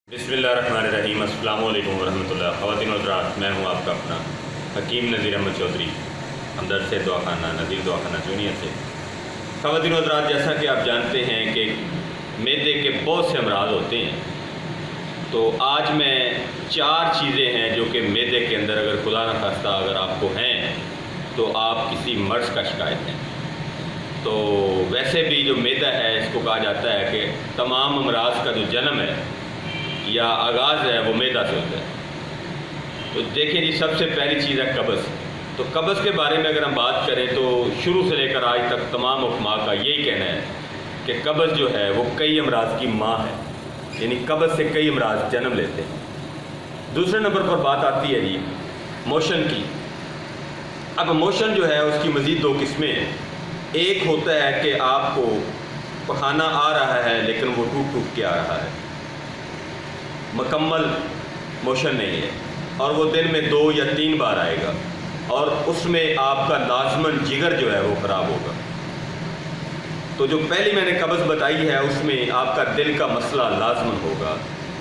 बिस्मिल्लाहिर्रहमानिर्रहीम। अस्सलामु अलैकुम वरहमतुल्लाह। ख़वातीन और हज़रात, मैं हूँ आपका अपना हकीम नज़ीर अहमद चौधरी, हमदर्द से दुआखाना नज़ीर दुआखाना जूनियर से। ख़वातीन और हज़रात, जैसा कि आप जानते हैं कि मैदे के बहुत से अमराज होते हैं, तो आज मैं 4 चीज़ें हैं जो कि मैदे के अंदर अगर खुदा न खास्ता अगर आपको हैं तो आप किसी मर्ज़ का शिकायत हैं। तो वैसे भी जो मैदा है इसको कहा जाता है कि तमाम अमराज का जो जन्म है या आगाज़ है वो मैदा से होता है। तो देखिए जी, सबसे पहली चीज़ है कब्ज़। तो कब्ज़ के बारे में अगर हम बात करें तो शुरू से लेकर आज तक तमाम हुक्मा का यही कहना है कि कब्ज़ जो है वो कई अमराज की माँ है, यानी कब्ज़ से कई अमराज जन्म लेते हैं। दूसरे नंबर पर बात आती है जी मोशन की। अब मोशन जो है उसकी मज़ीद 2 किस्में हैं। एक होता है कि आपको पखाना आ रहा है लेकिन वो टूट टूट के आ रहा है, मुकम्मल मोशन नहीं है, और वो दिन में 2 या 3 बार आएगा, और उसमें आपका लाजमन जिगर जो है वो ख़राब होगा। तो जो पहली मैंने कब्ज़ बताई है उसमें आपका दिल का मसला लाजमन होगा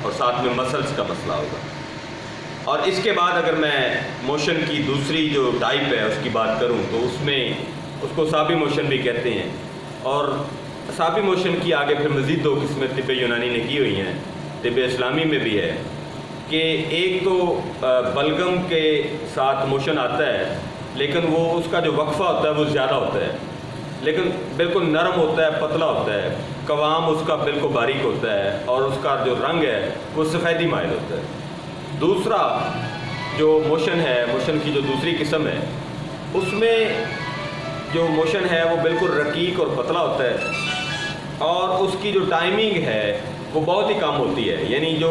और साथ में मसल्स का मसला होगा। और इसके बाद अगर मैं मोशन की दूसरी जो टाइप है उसकी बात करूं तो उसमें उसको साबी मोशन भी कहते हैं, और साबी मोशन की आगे फिर मज़ीद 2 किस्में तिब्बे यूनानी ने की हुई हैं, तिब्बे इस्लामी में भी है कि एक तो बलगम के साथ मोशन आता है लेकिन वो उसका जो वक्फ़ा होता है वो ज़्यादा होता है, लेकिन बिल्कुल नरम होता है, पतला होता है, कवाम उसका बिल्कुल बारीक होता है और उसका जो रंग है वो सफ़ेदी माइल होता है। दूसरा जो मोशन है, मोशन की जो दूसरी किस्म है, उसमें जो मोशन है वो बिल्कुल रकीक और पतला होता है और उसकी जो टाइमिंग है वो बहुत ही कम होती है, यानी जो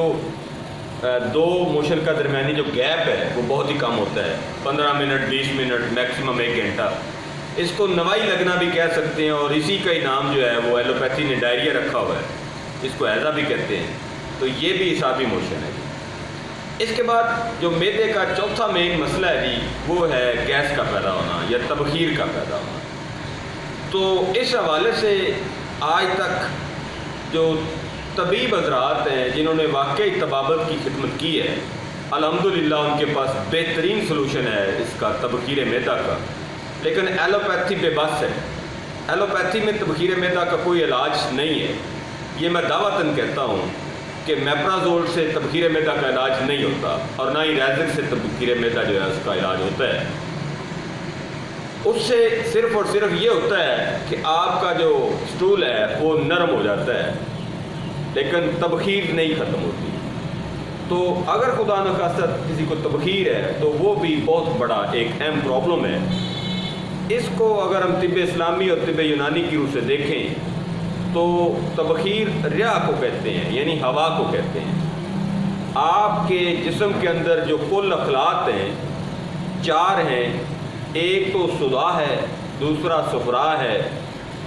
2 मोशन का दरमियानी जो गैप है वो बहुत ही कम होता है, 15 मिनट 20 मिनट मैक्सिमम 1 घंटा। इसको नवाई लगना भी कह सकते हैं, और इसी का ही नाम जो है वो एलोपैथी ने डायरिया रखा हुआ है, इसको हैज़ा भी कहते हैं। तो ये भी हिसाबी मोशन है। इसके बाद जो मैदे का चौथा मेन मसला है जी वो है गैस का पैदा होना या तबखीर का पैदा होना। तो इस हवाले से आज तक जो तबीब हज़रात हैं जिन्होंने वाकई तबाबत की खिदमत की है, अल्हम्दुलिल्लाह उनके पास बेहतरीन सलूशन है इसका तबखीर मैदा का, लेकिन एलोपैथी बेबस है। एलोपैथी में तबखीर मैदा का कोई इलाज नहीं है। ये मैं दावतन कहता हूँ कि मेप्राजोल से तबखीर मैदा का इलाज नहीं होता, और ना ही रैज़िक से तबखीर मैदा जो है उसका इलाज होता है। उससे सिर्फ़ और सिर्फ ये होता है कि आपका जो स्टूल है वो नरम हो जाता है, लेकिन तबखीर नहीं ख़त्म होती। तो अगर खुदा न खास्ता किसी को तबखीर है तो वो भी बहुत बड़ा एक अहम प्रॉब्लम है। इसको अगर हम तिब्बे इस्लामी और तिब्बे यूनानी की रूह से देखें तो तबखीर रिया को कहते हैं, यानी हवा को कहते हैं। आपके जिस्म के अंदर जो कुल अखलात हैं 4 हैं, एक तो सुदा है, दूसरा सुफरा है,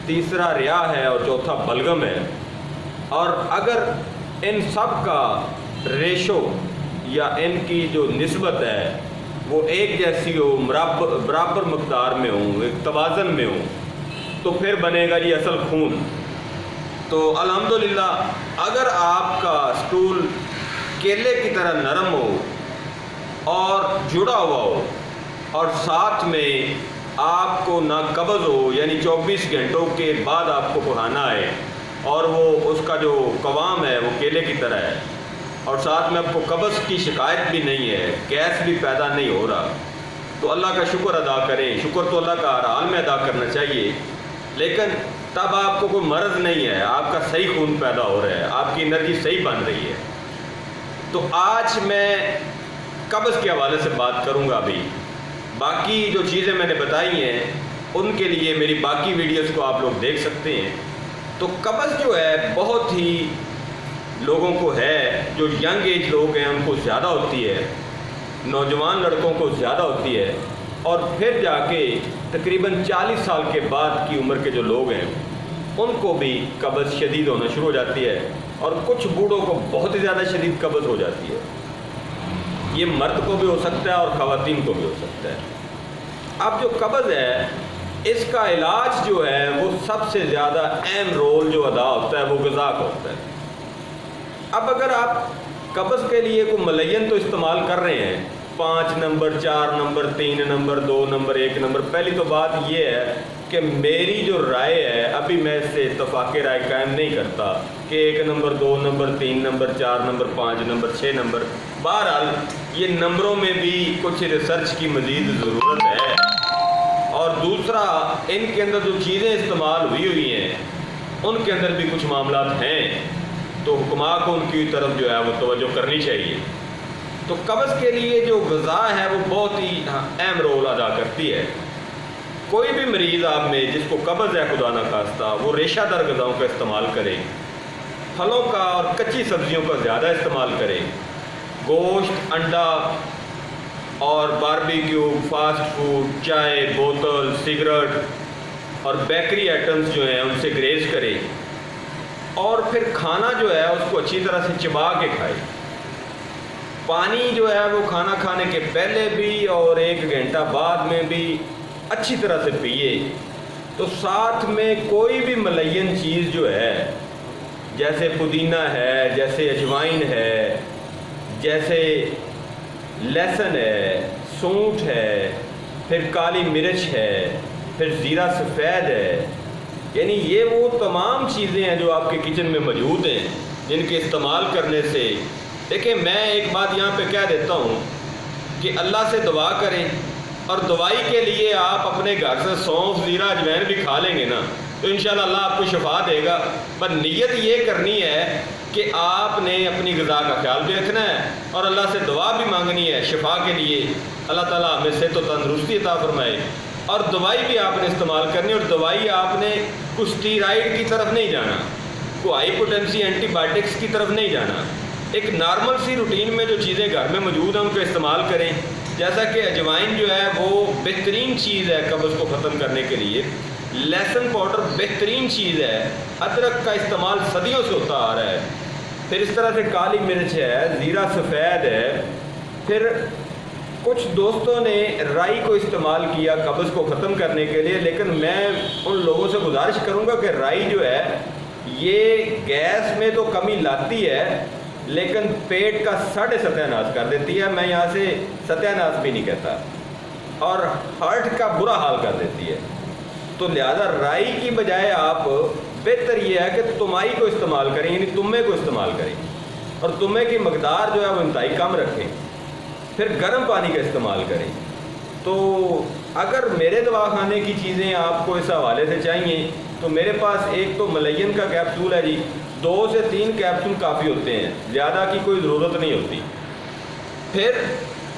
तीसरा रिया है और चौथा बलगम है। और अगर इन सब का रेशो या इनकी जो निस्बत है वो एक जैसी हो, बराबर मकदार में हो, एक तवाज़न में हो, तो फिर बनेगा जी असल खून। तो अल्हम्दुलिल्लाह अगर आपका स्टूल केले की तरह नरम हो और जुड़ा हुआ हो और साथ में आपको ना कब्ज़ हो, यानी 24 घंटों के बाद आपको पखाना आए और वो उसका जो कवाम है वो केले की तरह है, और साथ में आपको कब्ज़ की शिकायत भी नहीं है, गैस भी पैदा नहीं हो रहा, तो अल्लाह का शुक्र अदा करें। शुक्र तो अल्लाह का हर हाल में अदा करना चाहिए, लेकिन तब आपको कोई मर्ज़ नहीं है, आपका सही खून पैदा हो रहा है, आपकी एनर्जी सही बन रही है। तो आज मैं कब्ज़ के हवाले से बात करूँगा। अभी बाकी जो चीज़ें मैंने बताई हैं उनके लिए मेरी बाकी वीडियोज़ को आप लोग देख सकते हैं। तो कब्ज़ जो है बहुत ही लोगों को है, जो यंग एज लोग हैं उनको ज़्यादा होती है, नौजवान लड़कों को ज़्यादा होती है, और फिर जाके तकरीबन 40 साल के बाद की उम्र के जो लोग हैं उनको भी कब्ज़ शदीद होना शुरू हो जाती है, और कुछ बूढ़ों को बहुत ही ज़्यादा शदीद कब्ज़ हो जाती है। ये मर्द को भी हो सकता है और ख़वातीन को भी हो सकता है। अब जो कब्ज़ है इसका इलाज जो है वो सबसे ज़्यादा अहम रोल जो अदा होता है वो ग़िज़ा का होता है। अब अगर आप कब्ज़ के लिए कोई मलयन तो इस्तेमाल कर रहे हैं, 5 number, 4 number, 3 number, 2 number, 1 number. पहली तो बात ये है कि मेरी जो राय है अभी मैं इससे इत्तफाक़ राय कायम नहीं करता कि 1 number, 2 number, 3 number, 4 number, 5 number, 6 number. बहरहाल ये नंबरों में भी कुछ रिसर्च की मज़ीद ज़रूरत है। और दूसरा, इनके अंदर जो चीज़ें इस्तेमाल हुई हैं उनके अंदर भी कुछ मामलात हैं, तो हुक्मा को उनकी तरफ जो है वो तवज्जो करनी चाहिए। तो कब्ज़ के लिए जो ग़िज़ा है वो बहुत ही अहम रोल अदा करती है। कोई भी मरीज़ आप में जिसको कब्ज़ है खुदा न खास्ता, वो रेशादार ग़िज़ाओं का इस्तेमाल करे, फलों का और कच्ची सब्ज़ियों का ज़्यादा इस्तेमाल करे। गोश्त, अंडा और बारबेक्यू, फास्ट फूड, चाय, बोतल, सिगरेट और बेकरी आइटम्स जो हैं उनसे ग्रेज करे। और फिर खाना जो है उसको अच्छी तरह से चबा के खाए। पानी जो है वो खाना खाने के पहले भी और 1 घंटा बाद में भी अच्छी तरह से पिए। तो साथ में कोई भी मलयन चीज़ जो है, जैसे पुदीना है, जैसे अजवाइन है, जैसे लहसुन है, सूंठ है, फिर काली मिर्च है, फिर ज़ीरा सफ़ेद है, यानी ये वो तमाम चीज़ें हैं जो आपके किचन में मौजूद हैं, जिनके इस्तेमाल करने से, देखिए मैं एक बात यहाँ पे कह देता हूँ कि अल्लाह से दुआ करें, और दवाई के लिए आप अपने घर से सौंफ, ज़ीरा, अजवाइन भी खा लेंगे ना तो इंशाअल्लाह अल्लाह आपको शिफा देगा। पर नीयत ये करनी है कि आपने अपनी ग़िज़ा का ख्याल भी रखना है और अल्लाह से दुआ भी मांगनी है शिफा के लिए। अल्लाह ताला हमें सेहत और तंदुरुस्ती अता फरमाए। और दवाई भी आपने इस्तेमाल करनी, और दवाई आपने कुछ स्टीराइड की तरफ नहीं जाना, कोई हाइपोटेंसी एंटीबायोटिक्स की तरफ नहीं जाना। एक नॉर्मल सी रूटीन में जो चीज़ें घर में मौजूद हैं उनको इस्तेमाल करें। जैसा कि अजवाइन जो है वो बेहतरीन चीज़ है कब्ज़ को ख़त्म करने के लिए, लहसुन पाउडर बेहतरीन चीज़ है, अदरक का इस्तेमाल सदियों से होता आ रहा है, फिर इस तरह से काली मिर्च है, ज़ीरा सफ़ेद है। फिर कुछ दोस्तों ने राई को इस्तेमाल किया कब्ज़ को ख़त्म करने के लिए, लेकिन मैं उन लोगों से गुजारिश करूँगा कि राई जो है ये गैस में तो कमी लाती है लेकिन पेट का सत्यानाश कर देती है। मैं यहाँ से सत्यानाश भी नहीं कहता, और हार्ट का बुरा हाल कर देती है। तो लिहाजा राई की बजाय आप बेहतर ये है कि तुमाई को इस्तेमाल करें, यानी तुम्बे को इस्तेमाल करें, और तुम्बे की मकदार जो है वो इंतहाई कम रखें। फिर गर्म पानी का इस्तेमाल करें। तो अगर मेरे दवाखाने की चीज़ें आपको इस हवाले से चाहिए तो मेरे पास एक तो मलयन का कैप्सूल है जी, 2 से 3 कैप्सूल काफ़ी होते हैं, ज़्यादा की कोई ज़रूरत नहीं होती। फिर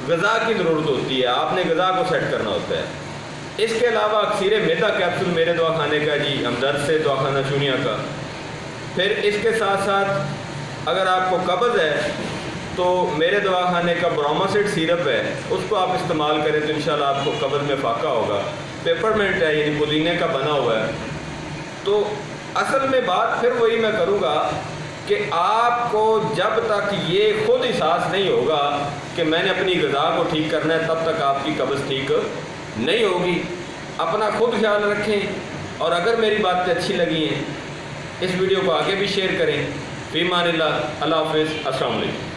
ग़िज़ा की ज़रूरत होती है, आपने ग़िज़ा को सेट करना होता है। इसके अलावा अक्सीर मैदा कैप्सूल मेरे दवाखाने का जी, हमदर्द से दवाखाना चूनिया का। फिर इसके साथ साथ अगर आपको कब्ज़ है तो मेरे दवाखाने का ब्रोमासिड सिरप है, उसको आप इस्तेमाल करें तो इंशाल्लाह आपको कब्ज़ में फ़ाका होगा। पेपरमिंट है, यानी पुदीने का बना हुआ है। तो असल में बात फिर वही मैं करूँगा कि आपको जब तक ये खुद एहसास नहीं होगा कि मैंने अपनी ग़िज़ा को ठीक करना है, तब तक आपकी कब्ज़ ठीक नहीं होगी। अपना खुद ख्याल रखें, और अगर मेरी बातें अच्छी लगी हैं इस वीडियो को आगे भी शेयर करें। फ़ी अमानिल्लाह, अल्लाह हाफ़िज़, अस्सलाम वालेकुम।